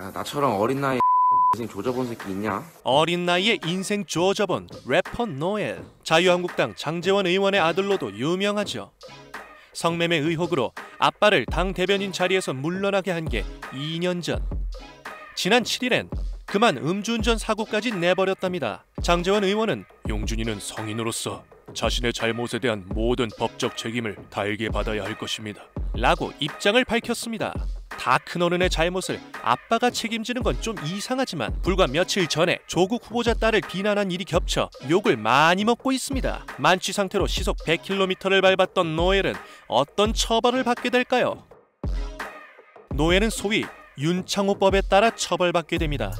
야, 나처럼 어린 나이에 인생 조져본 새끼 있냐? 어린 나이에 인생 조져본 래퍼 노엘. 자유한국당 장제원 의원의 아들로도 유명하죠. 성매매 의혹으로 아빠를 당 대변인 자리에서 물러나게 한 게 2년 전. 지난 7일엔 그만 음주운전 사고까지 내버렸답니다. 장제원 의원은 용준이는 성인으로서 자신의 잘못에 대한 모든 법적 책임을 달게 받아야 할 것입니다 라고 입장을 밝혔습니다. 다 큰 어른의 잘못을 아빠가 책임지는 건 좀 이상하지만 불과 며칠 전에 조국 후보자 딸을 비난한 일이 겹쳐 욕을 많이 먹고 있습니다. 만취 상태로 시속 100km를 밟았던 노엘은 어떤 처벌을 받게 될까요? 노엘은 소위 윤창호법에 따라 처벌받게 됩니다.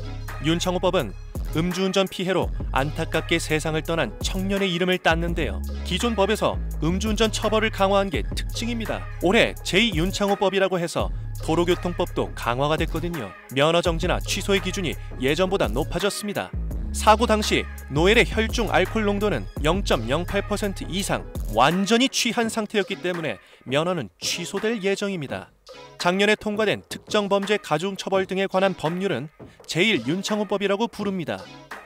윤창호법은 음주운전 피해로 안타깝게 세상을 떠난 청년의 이름을 땄는데요. 기존 법에서 음주운전 처벌을 강화한 게 특징입니다. 올해 제2윤창호법이라고 해서 도로교통법도 강화가 됐거든요. 면허정지나 취소의 기준이 예전보다 높아졌습니다. 사고 당시 노엘의 혈중 알코올 농도는 0.08% 이상 완전히 취한 상태였기 때문에 면허는 취소될 예정입니다. 작년에 통과된 특정 범죄 가중처벌 등에 관한 법률은 제1윤창호법이라고 부릅니다.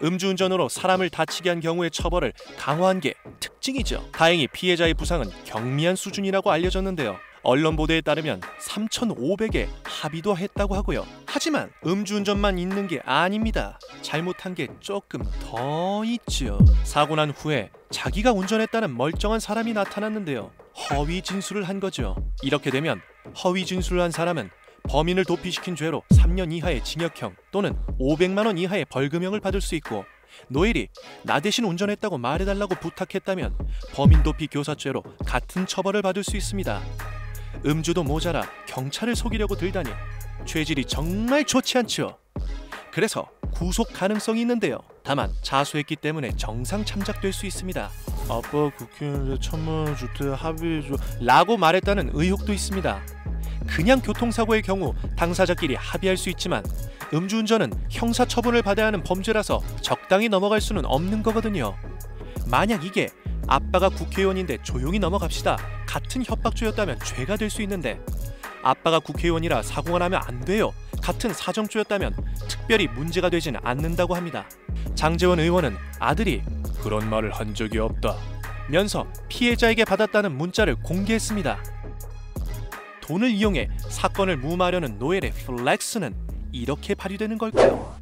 음주운전으로 사람을 다치게 한 경우의 처벌을 강화한 게 특징이죠. 다행히 피해자의 부상은 경미한 수준이라고 알려졌는데요. 언론 보도에 따르면 3,500에 합의도 했다고 하고요. 하지만 음주운전만 있는 게 아닙니다. 잘못한 게 조금 더 있죠. 사고 난 후에 자기가 운전했다는 멀쩡한 사람이 나타났는데요. 허위 진술을 한 거죠. 이렇게 되면 허위 진술을 한 사람은 범인을 도피시킨 죄로 3년 이하의 징역형 또는 500만 원 이하의 벌금형을 받을 수 있고, 노엘이 나 대신 운전했다고 말해달라고 부탁했다면 범인 도피 교사죄로 같은 처벌을 받을 수 있습니다. 음주도 모자라 경찰을 속이려고 들다니 죄질이 정말 좋지 않죠. 그래서 구속 가능성이 있는데요. 다만 자수했기 때문에 정상 참작될 수 있습니다. 아빠 국회의원에 1,000만 원 줄 때 합의해줘 라고 말했다는 의혹도 있습니다. 그냥 교통사고의 경우 당사자끼리 합의할 수 있지만 음주운전은 형사처분을 받아야 하는 범죄라서 적당히 넘어갈 수는 없는 거거든요. 만약 이게 아빠가 국회의원인데 조용히 넘어갑시다 같은 협박죄였다면 죄가 될 수 있는데, 아빠가 국회의원이라 사고가 나면 안 돼요 같은 사정죄였다면 특별히 문제가 되진 않는다고 합니다. 장제원 의원은 아들이 그런 말을 한 적이 없다 면서 피해자에게 받았다는 문자를 공개했습니다. 돈을 이용해 사건을 무마하려는 노엘의 플렉스는 이렇게 발휘되는 걸까요?